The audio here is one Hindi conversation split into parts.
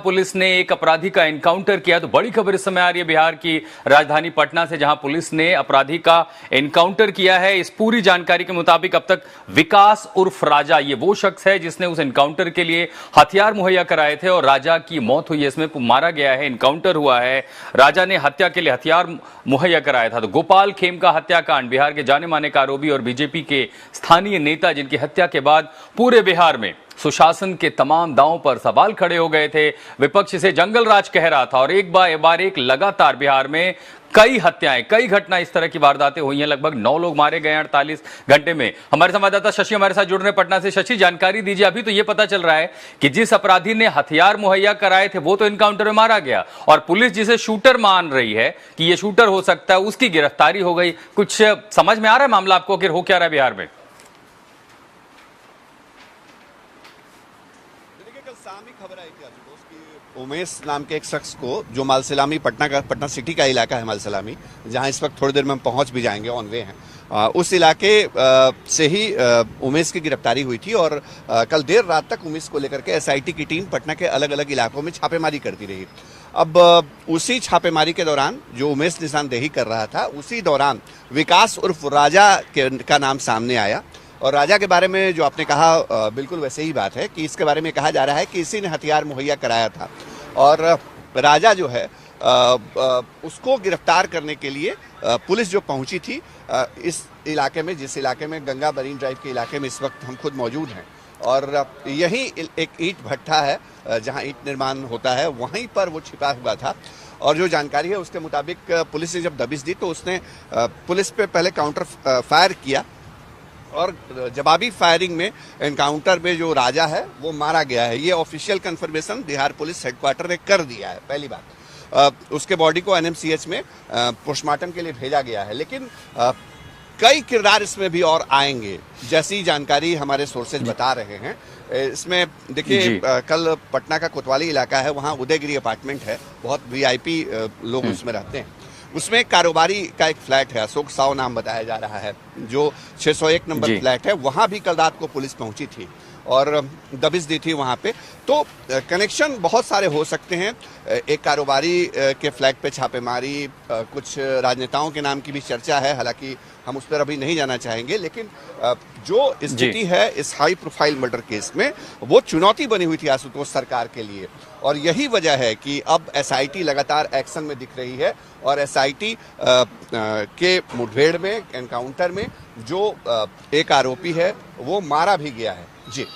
पुलिस ने एक अपराधी का एनकाउंटर किया। तो बड़ी खबर इस समय आ रही है बिहार की राजधानी पटना से, जहां पुलिस ने अपराधी का एनकाउंटर किया है। इस पूरी जानकारी के मुताबिक अब तक विकास उर्फ राजा ये वो शख्स है जिसने उस एनकाउंटर के लिए हथियार मुहैया कराए थे और राजा की मौत हुई है, इसमें मारा गया है, एनकाउंटर हुआ है। राजा ने हत्या के लिए हथियार मुहैया कराया था। तो गोपाल खेमका हत्याकांड, बिहार के जाने माने आरोपी और बीजेपी के स्थानीय नेता जिनकी हत्या के बाद पूरे बिहार में सुशासन के तमाम दांवों पर सवाल खड़े हो गए थे। विपक्ष इसे जंगल राज कह रहा था और एक बार एक लगातार बिहार में कई हत्याएं, कई घटना इस तरह की वारदातें हुई हैं। लगभग 9 लोग मारे गए 48 घंटे में। हमारे संवाददाता शशि हमारे साथ जुड़ रहे हैं पटना से। शशि, जानकारी दीजिए। अभी तो यह पता चल रहा है कि जिस अपराधी ने हथियार मुहैया कराए थे वो तो एनकाउंटर में मारा गया और पुलिस जिसे शूटर मान रही है कि यह शूटर हो सकता है, उसकी गिरफ्तारी हो गई। कुछ समझ में आ रहा है मामला आपको, आखिर हो क्या रहा है बिहार में? सामने खबर आई थी आशुतोष की उमेश नाम के एक शख्स को, जो मालसलामी पटना सिटी का इलाका है मालसलामी, जहां इस वक्त थोड़ी देर में हम पहुंच भी जाएंगे, ऑन वे हैं, उस इलाके से ही उमेश की गिरफ्तारी हुई थी। और कल देर रात तक उमेश को लेकर के एसआईटी की टीम पटना के अलग अलग इलाकों में छापेमारी करती रही। अब उसी छापेमारी के दौरान जो उमेश निशानदेही कर रहा था, उसी दौरान विकास उर्फ राजा का नाम सामने आया। और राजा के बारे में जो आपने कहा, बिल्कुल वैसे ही बात है कि इसके बारे में कहा जा रहा है कि इसी ने हथियार मुहैया कराया था। और राजा जो है उसको गिरफ्तार करने के लिए पुलिस जो पहुंची थी इस इलाके में, जिस इलाके में गंगा मरीन ड्राइव के इलाके में इस वक्त हम खुद मौजूद हैं, और यही एक ईंट भट्ठा है जहां ईंट निर्माण होता है, वहीं पर वो छिपा हुआ था। और जो जानकारी है उसके मुताबिक पुलिस ने जब दबिश दी तो उसने पुलिस पे पहले काउंटर फायर किया और जवाबी फायरिंग में एनकाउंटर में जो राजा है वो मारा गया है। ये official confirmation Bihar police headquarter ने कर दिया है। पहली बात, उसके बॉडी को एनएमसीएच में पोस्टमार्टम के लिए भेजा गया है। लेकिन कई किरदार इसमें भी और आएंगे, जैसी जानकारी हमारे सोर्सेज बता रहे हैं। इसमें देखिए, कल पटना का कोतवाली इलाका है, वहाँ उदयगिरी अपार्टमेंट है, बहुत वीआईपी लोग उसमें रहते हैं। उसमें एक कारोबारी का एक फ्लैट है, अशोक साव नाम बताया जा रहा है, जो 601 नंबर फ्लैट है। वहां भी कल रात को पुलिस पहुंची थी और दबिश दी थी वहां पे। तो कनेक्शन बहुत सारे हो सकते हैं। एक कारोबारी के फ्लैट पे छापेमारी, कुछ राजनेताओं के नाम की भी चर्चा है, हालांकि हम उस पर अभी नहीं जाना चाहेंगे। लेकिन जो स्थिति है इस हाई प्रोफाइल मर्डर केस में, वो चुनौती बनी हुई थी आशुतोष सरकार के लिए। और यही वजह है कि अब एसआईटी लगातार एक्शन में दिख रही है और एसआईटी के मुठभेड़ में, एनकाउंटर में जो एक आरोपी है वो मारा भी गया है। जी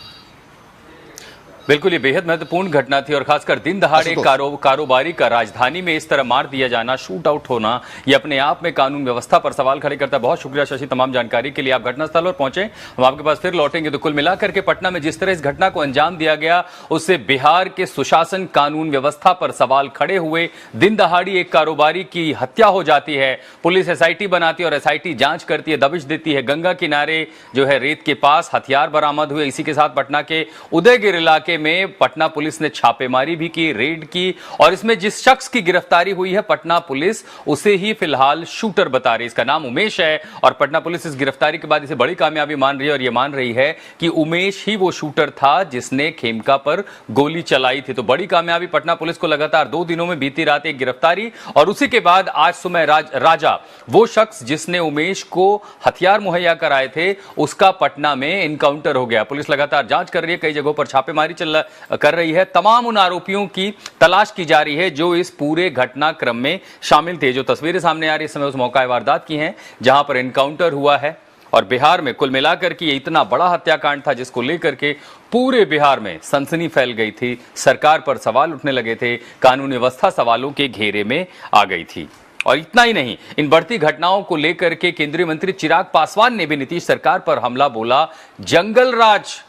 बिल्कुल, ये बेहद महत्वपूर्ण घटना थी और खासकर दिन दहाड़े कारोबारी का राजधानी में इस तरह मार दिया जाना, शूट आउट होना, ये अपने आप में कानून व्यवस्था पर सवाल खड़े करता है। बहुत शुक्रिया शशि, तमाम जानकारी के लिए। आप घटनास्थल पर पहुंचे, हम आपके पास फिर लौटेंगे। तो कुल मिलाकर के पटना में जिस तरह इस घटना को अंजाम दिया गया, उससे बिहार के सुशासन, कानून व्यवस्था पर सवाल खड़े हुए। दिन दहाड़ी एक कारोबारी की हत्या हो जाती है, पुलिस एसआईटी बनाती है और एसआईटी जांच करती है, दबिश देती है। गंगा किनारे जो है रेत के पास हथियार बरामद हुए। इसी के साथ पटना के उदयगिरी इलाके में पटना पुलिस ने छापेमारी भी की, रेड की, और इसमें जिस शख्स की गिरफ्तारी हुई है पटना पुलिस उसे ही फिलहाल शूटर बता रही है। इसका नाम उमेश है और पटना पुलिस इस गिरफ्तारी के बाद इसे बड़ी कामयाबी मान रही है और यह मान रही है कि उमेश ही वो शूटर था जिसने खेमका पर गोली चलाई थी। तो बड़ी कामयाबी पटना पुलिस को लगातार 2 दिनों में, बीती रात एक गिरफ्तारी और उसी के बाद आज सुबह राजा, वो शख्स जिसने उमेश को हथियार मुहैया कराए थे, उसका पटना में एनकाउंटर हो गया। पुलिस लगातार जांच कर रही है, कई जगहों पर छापेमारी कर रही है। तमाम उन आरोपियों की तलाश की जा रही है जो इस पूरे घटनाक्रम में शामिल थे। जो तस्वीरें सामने आ रही है इस समय उस मौका वारदात की हैं जहां पर एनकाउंटर हुआ है। और बिहार में कुल मिलाकर के ये इतना बड़ा हत्याकांड था जिसको लेकर के पूरे बिहार में सनसनी फैल गई थी, सरकार पर सवाल उठने लगे थे, कानून व्यवस्था सवालों के घेरे में आ गई थी। और इतना ही नहीं, इन बढ़ती घटनाओं को लेकर के केंद्रीय मंत्री चिराग पासवान ने भी नीतीश सरकार पर हमला बोला, जंगल राज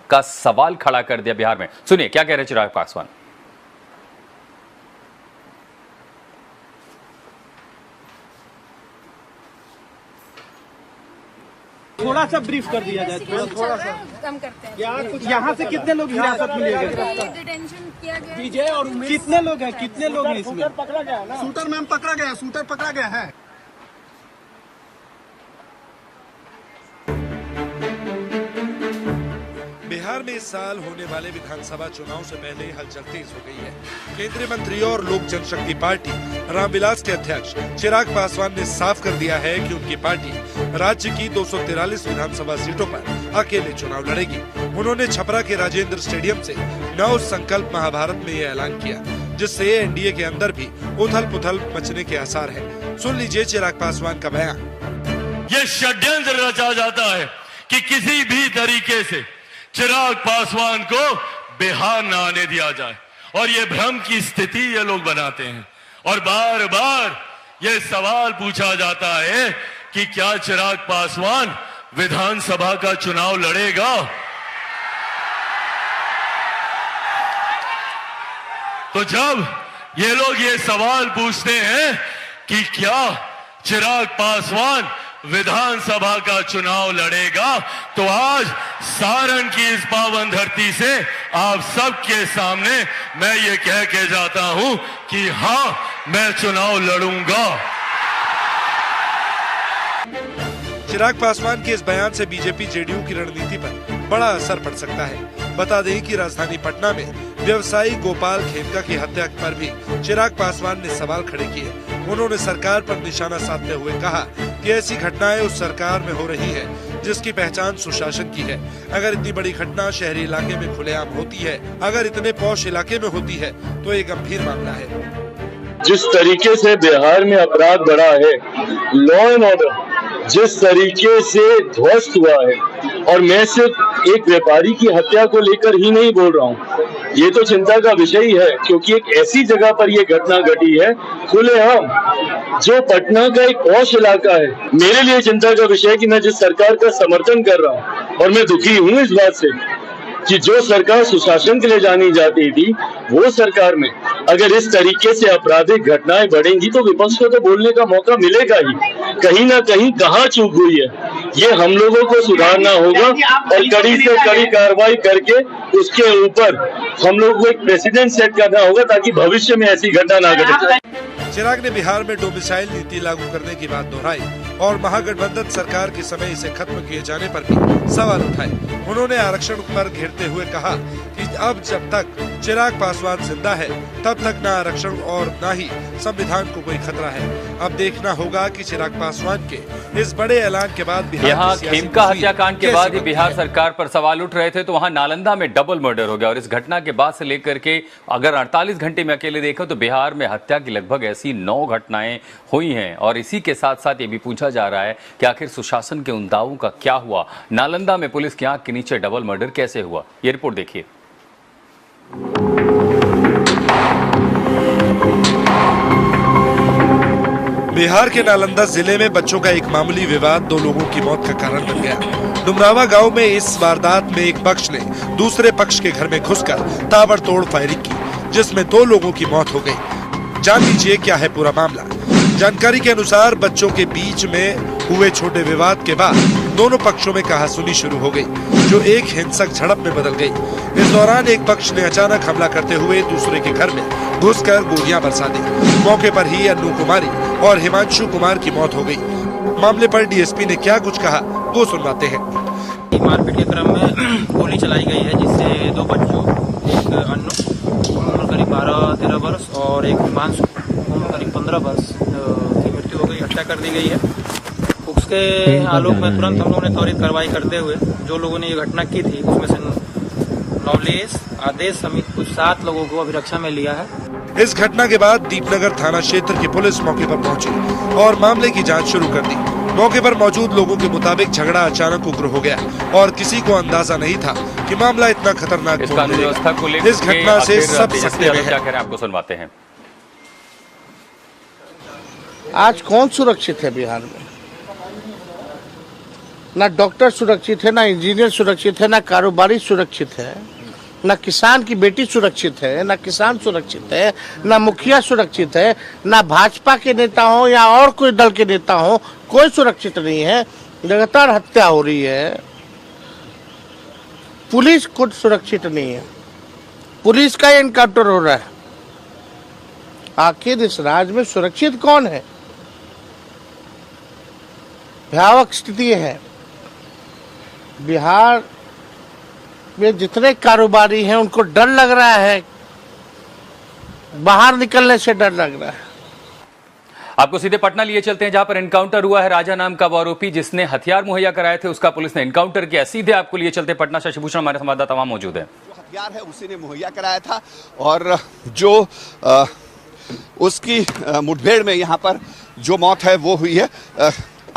का सवाल खड़ा कर दिया बिहार में। सुनिए क्या कह रहे चिराग पासवान। थोड़ा सा ब्रीफ कर दिया जाए, थोड़ा सा कम करते हैं। यहाँ से कितने लोग हिरासत में लिए गए? डिटेंशन किया गया। विजय और कितने लोग हैं? कितने लोग हैं इसमें? पकड़ा गया ना, शूटर मैम पकड़ा गया, शूटर पकड़ा गया है। बिहार बिहार में इस साल होने वाले विधानसभा चुनाव से पहले हलचल तेज हो गई है। केंद्रीय मंत्री और लोक जनशक्ति पार्टी रामविलास के अध्यक्ष चिराग पासवान ने साफ कर दिया है कि उनकी पार्टी राज्य की 243 विधानसभा सीटों पर अकेले चुनाव लड़ेगी। उन्होंने छपरा के राजेंद्र स्टेडियम से नव संकल्प महाभारत में ये ऐलान किया, जिससे एनडीए के अंदर भी उथल पुथल मचने के आसार है। सुन लीजिए चिराग पासवान का बयान। ये षड्यंत्र रचा जाता है कि किसी भी तरीके से चिराग पासवान को बिहार न आने दिया जाए, और ये भ्रम की स्थिति ये लोग बनाते हैं। और बार बार ये सवाल पूछा जाता है कि क्या चिराग पासवान विधानसभा का चुनाव लड़ेगा। तो जब ये लोग ये सवाल पूछते हैं कि क्या चिराग पासवान विधानसभा का चुनाव लड़ेगा, तो आज सारण की इस पावन धरती से आप सबके सामने मैं ये कह के जाता हूं कि हां, मैं चुनाव लड़ूंगा। चिराग पासवान के इस बयान से बीजेपी जेडीयू की रणनीति पर बड़ा असर पड़ सकता है। बता दें कि राजधानी पटना में व्यवसायी गोपाल खेमका की हत्या पर भी चिराग पासवान ने सवाल खड़े किए। उन्होंने सरकार पर निशाना साधते हुए कहा कि ऐसी घटनाएं उस सरकार में हो रही है जिसकी पहचान सुशासन की है। अगर इतनी बड़ी घटना शहरी इलाके में खुलेआम होती है, अगर इतने पौष इलाके में होती है, तो ये गंभीर मामला है। जिस तरीके से बिहार में अपराध बढ़ा है, लॉ एंड ऑर्डर जिस तरीके से ध्वस्त हुआ है, और मैं सिर्फ एक व्यापारी की हत्या को लेकर ही नहीं बोल रहा हूँ, ये तो चिंता का विषय ही है, क्योंकि एक ऐसी जगह पर ये घटना घटी है खुलेआम, जो पटना का एक पौष इलाका है। मेरे लिए चिंता का विषय है कि मैं जिस सरकार का समर्थन कर रहा हूँ, और मैं दुखी हूँ इस बात से कि जो सरकार सुशासन के लिए जानी जाती थी, वो सरकार में अगर इस तरीके से आपराधिक घटनाएं बढ़ेंगी तो विपक्ष को तो बोलने का मौका मिलेगा ही। कहीं ना कहीं कहाँ चूक हुई है, ये हम लोगों को सुधारना होगा, और कड़ी से कड़ी कार्रवाई करके उसके ऊपर हम लोग को एक प्रेसिडेंट सेट करना होगा, ताकि भविष्य में ऐसी घटना ना घटे। चिराग ने बिहार में डोमिसाइल नीति लागू करने की बात दोहराई और महागठबंधन सरकार के समय इसे खत्म किए जाने पर भी सवाल उठाए। उन्होंने आरक्षण पर घेरते हुए कहा कि अब जब तक चिराग पासवान जिंदा है, तब तक न आरक्षण और न ही संविधान को कोई खतरा है। अब देखना होगा कि चिराग पासवान के इस बड़े ऐलान के बाद यहाँ खेमका हत्याकांड के बाद ही बिहार सरकार पर सवाल उठ रहे थे, तो वहां नालंदा में डबल मर्डर हो गया। और इस घटना के बाद से लेकर के अगर 48 घंटे में अकेले देखो तो बिहार में हत्या की लगभग ऐसी 9 घटनाएं हुई हैं। और इसी के साथ साथ ये भी पूछा जा रहा है कि आखिर सुशासन के उन दावों का क्या हुआ। नालंदा में पुलिस की आंख के नीचे डबल मर्डर कैसे हुआ, ये रिपोर्ट देखिए। बिहार के नालंदा जिले में बच्चों का एक मामूली विवाद 2 लोगों की मौत का कारण बन गया। डुमरावा गांव में इस वारदात में एक पक्ष ने दूसरे पक्ष के घर में घुसकर ताबड़तोड़ फायरिंग की, जिसमें 2 लोगों की मौत हो गई। जान लीजिए क्या है पूरा मामला। जानकारी के अनुसार बच्चों के बीच में हुए छोटे विवाद के बाद दोनों पक्षों में कहासुनी शुरू हो गई, जो एक हिंसक झड़प में बदल गई। इस दौरान एक पक्ष ने अचानक हमला करते हुए दूसरे के घर में घुसकर गोलियां बरसा दी। मौके पर ही अन्नू कुमारी और हिमांशु कुमार की मौत हो गई। मामले पर डीएसपी ने क्या कुछ कहा, वो सुनवाते हैं। मारपीट के क्रम में गोली चलाई गई है, जिससे 2 बच्चों, एक अन्नू उम्र करीब 12-13 वर्ष और एक हिमांशु उम्र करीब 15 वर्ष की मृत्यु हो गई, हत्या कर दी गई है। उसके आलोक में तुरंत हम लोगों ने त्वरित कार्रवाई करते हुए जो लोगों ने ये घटना की थी, उसमें से नवलेश, आदेश समेत कुछ 7 लोगों को अभिरक्षा में लिया है। इस घटना के बाद दीपनगर थाना क्षेत्र की पुलिस मौके पर पहुंची और मामले की जांच शुरू कर दी। मौके पर मौजूद लोगों के मुताबिक झगड़ा अचानक उग्र हो गया और किसी को अंदाजा नहीं था कि मामला इतना खतरनाक इस कानून व्यवस्था को लेकर इस घटना से सब सकते हैं। क्या कह रहे हैं, आपको सुनवाते हैं। आज कौन सुरक्षित है बिहार में? ना डॉक्टर सुरक्षित है, ना इंजीनियर सुरक्षित है, ना कारोबारी सुरक्षित है, ना किसान की बेटी सुरक्षित है, ना किसान सुरक्षित है, ना मुखिया सुरक्षित है, ना भाजपा के नेता हो या और कोई दल के नेता हो, कोई सुरक्षित नहीं है। लगातार हत्या हो रही है। पुलिस खुद सुरक्षित नहीं है, पुलिस का एनकाउंटर हो रहा है। आखिर इस राज्य में सुरक्षित कौन है? भयावह स्थिति है। बिहार में जितने कारोबारी हैं उनको डर लग रहा है, बाहर निकलने से डर लग रहा है। आपको सीधे पटना लिए चलते हैं, जहां पर एनकाउंटर हुआ है। राजा नाम का वो आरोपी जिसने हथियार मुहैया कराए थे, उसका पुलिस ने एनकाउंटर किया। सीधे आपको लिए चलते पटना। शशि भूषण हमारे संवाददाता वहां मौजूद है। जो हथियार है उसी ने मुहैया कराया था और जो उसकी मुठभेड़ में यहाँ पर जो मौत है वो हुई है।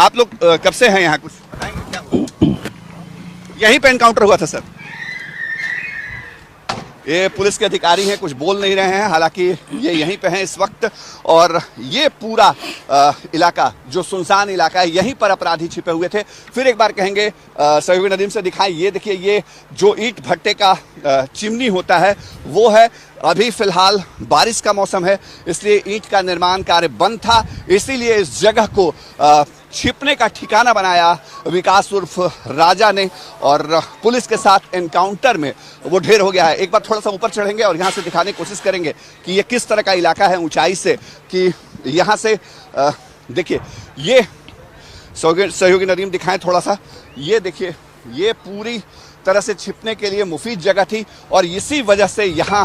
आप लोग कब से हैं यहाँ, कुछ बताएंगे क्या? यहीं पे एनकाउंटर हुआ था सर। ये पुलिस के अधिकारी हैं, कुछ बोल नहीं रहे हैं, हालांकि ये यहीं पे हैं इस वक्त। और ये पूरा इलाका जो सुनसान इलाका है, यहीं पर अपराधी छिपे हुए थे। फिर एक बार कहेंगे सहयोगी नदीम से दिखाएं, ये देखिए, ये जो ईंट भट्टे का चिमनी होता है वो है। अभी फिलहाल बारिश का मौसम है, इसलिए ईंट का निर्माण कार्य बंद था, इसीलिए इस जगह को छिपने का ठिकाना बनाया विकास उर्फ राजा ने। और पुलिस के साथ एनकाउंटर में वो ढेर हो गया है। एक बार थोड़ा सा ऊपर चढ़ेंगे और यहाँ से दिखाने की कोशिश करेंगे कि ये किस तरह का इलाका है ऊंचाई से, कि यहाँ से देखिए, ये सहयोगी नदीम दिखाएं थोड़ा सा। ये देखिए, ये पूरी तरह से छिपने के लिए मुफीद जगह थी और इसी वजह से यहाँ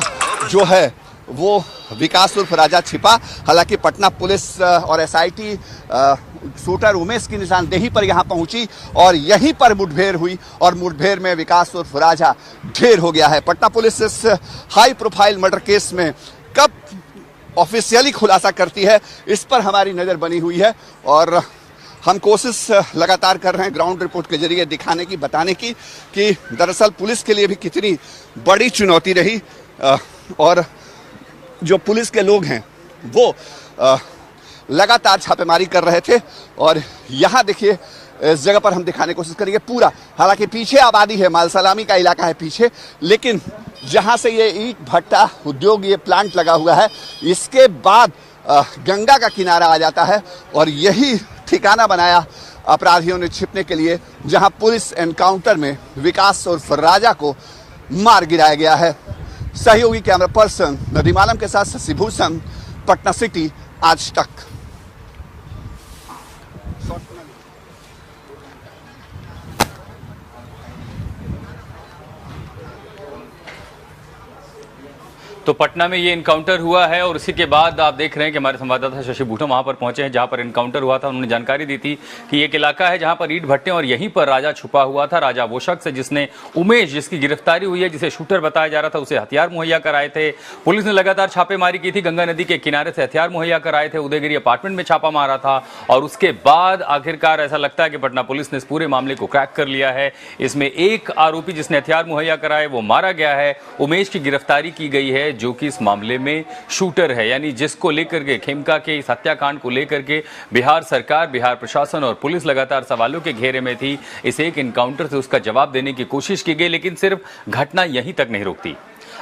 जो है वो विकास उर्फ राजा छिपा। हालांकि पटना पुलिस और एसआईटी शूटर उमेश की निशानदेही पर यहाँ पहुंची और यहीं पर मुठभेड़ हुई और मुठभेड़ में विकास उर्फ राजा ढेर हो गया है। पटना पुलिस इस हाई प्रोफाइल मर्डर केस में कब ऑफिशियली खुलासा करती है, इस पर हमारी नज़र बनी हुई है और हम कोशिश लगातार कर रहे हैं ग्राउंड रिपोर्ट के जरिए दिखाने की, बताने की कि दरअसल पुलिस के लिए भी कितनी बड़ी चुनौती रही। और जो पुलिस के लोग हैं वो लगातार छापेमारी कर रहे थे। और यहाँ देखिए, इस जगह पर हम दिखाने की कोशिश करेंगे पूरा, हालांकि पीछे आबादी है, माल सलामी का इलाका है पीछे, लेकिन जहाँ से ये ईंट भट्टा उद्योग, ये प्लांट लगा हुआ है, इसके बाद गंगा का किनारा आ जाता है और यही ठिकाना बनाया अपराधियों ने छिपने के लिए, जहां पुलिस एनकाउंटर में विकास उर्फ राजा को मार गिराया गया है। सहयोगी कैमरा पर्सन नदीम आलम के साथ शशि भूषण, पटना सिटी, आज तक। तो पटना में ये इनकाउंटर हुआ है और उसी के बाद आप देख रहे हैं कि हमारे संवाददाता शशि भूषण वहां पर पहुंचे हैं जहां पर इनकाउंटर हुआ था। उन्होंने जानकारी दी थी कि एक इलाका है जहां पर ईंट भट्टे और यहीं पर राजा छुपा हुआ था। राजा वो शख्स है जिसने उमेश, जिसकी गिरफ्तारी हुई है, जिसे शूटर बताया जा रहा था, उसे हथियार मुहैया कराए थे। पुलिस ने लगातार छापेमारी की थी, गंगा नदी के किनारे से हथियार मुहैया कराए थे, उदयगिरी अपार्टमेंट में छापा मारा था और उसके बाद आखिरकार ऐसा लगता है कि पटना पुलिस ने इस पूरे मामले को क्रैक कर लिया है। इसमें एक आरोपी जिसने हथियार मुहैया कराए वो मारा गया है। उमेश की गिरफ्तारी की गई है जो कि इस मामले में शूटर है, यानी जिसको लेकर के, खेमका के इस हत्याकांड को लेकर के बिहार सरकार, बिहार प्रशासन और पुलिस लगातार सवालों के घेरे में थी। इस एक इनकाउंटर से उसका जवाब देने की कोशिश की गई, लेकिन सिर्फ घटना यहीं तक नहीं रुकती।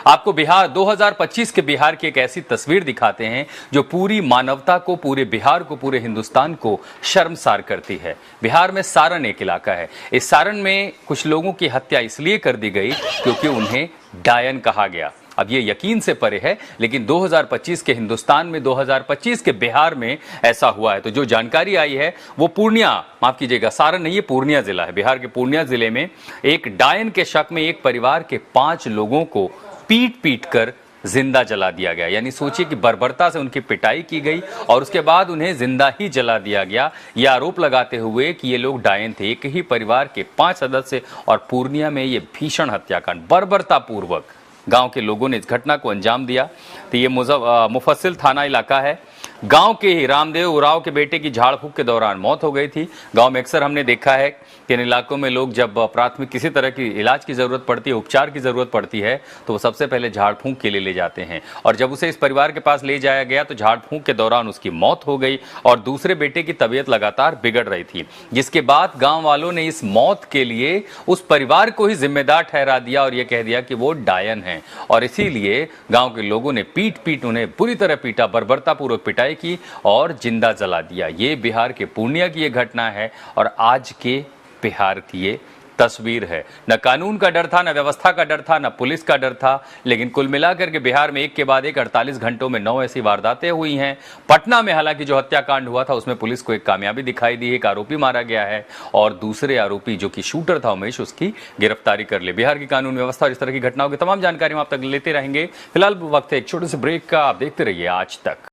आपको बिहार 2025 के बिहार की एक ऐसी तस्वीर दिखाते हैं जो पूरी मानवता को, पूरे बिहार को, पूरे हिंदुस्तान को शर्मसार करती है। बिहार में सारण एक इलाका है। इस सारण में कुछ लोगों की हत्या इसलिए कर दी गई क्योंकि उन्हें डायन कहा गया। अब ये यकीन से परे है, लेकिन 2025 के हिंदुस्तान में, 2025 के बिहार में ऐसा हुआ है। तो जो जानकारी आई है वो पूर्णिया, माफ कीजिएगा, सारण नहीं, ये पूर्णिया जिला है। बिहार के पूर्णिया जिले में एक डायन के शक में एक परिवार के 5 लोगों को पीट पीट कर जिंदा जला दिया गया। यानी सोचिए कि बर्बरता से उनकी पिटाई की गई और उसके बाद उन्हें जिंदा ही जला दिया गया, यह आरोप लगाते हुए कि ये लोग डायन थे। एक ही परिवार के 5 सदस्य और पूर्णिया में ये भीषण हत्याकांड बर्बरता पूर्वक गांव के लोगों ने इस घटना को अंजाम दिया। तो ये मुफस्सिल थाना इलाका है। गांव के ही रामदेव उरांव के बेटे की झाड़ फूंक के दौरान मौत हो गई थी। गांव में अक्सर हमने देखा है कि इन इलाकों में लोग जब प्राथमिक किसी तरह की इलाज की जरूरत पड़ती है, उपचार की जरूरत पड़ती है, तो वो सबसे पहले झाड़ फूंक के लिए ले जाते हैं। और जब उसे इस परिवार के पास ले जाया गया तो झाड़ फूंक के दौरान उसकी मौत हो गई और दूसरे बेटे की तबीयत लगातार बिगड़ रही थी, जिसके बाद गाँव वालों ने इस मौत के लिए उस परिवार को ही जिम्मेदार ठहरा दिया और यह कह दिया कि वो डायन है। और इसीलिए गाँव के लोगों ने पीट पीट उन्हें बुरी तरह पीटा, बर्बरतापूर्वक पिटाई की और जिंदा जला दिया। ये बिहार के पूर्णिया की ये घटना है और आज के बिहार की ये तस्वीर है। न कानून का डर था, न व्यवस्था का डर था, न पुलिस का डर था, लेकिन कुल मिलाकर के बिहार में एक के बाद एक 48 घंटों में 9 ऐसी वारदातें हुई हैं। पटना में हालांकि जो हत्याकांड हुआ था उसमें पुलिस को एक कामयाबी दिखाई दी, एक आरोपी मारा गया है और दूसरे आरोपी जो कि शूटर था उमेश, उसकी गिरफ्तारी कर ली। बिहार की कानून व्यवस्था और इस तरह की घटनाओं की तमाम जानकारी हम आप तक लेते रहेंगे। फिलहाल वक्त है एक छोटे से ब्रेक का, आप देखते रहिए आज तक।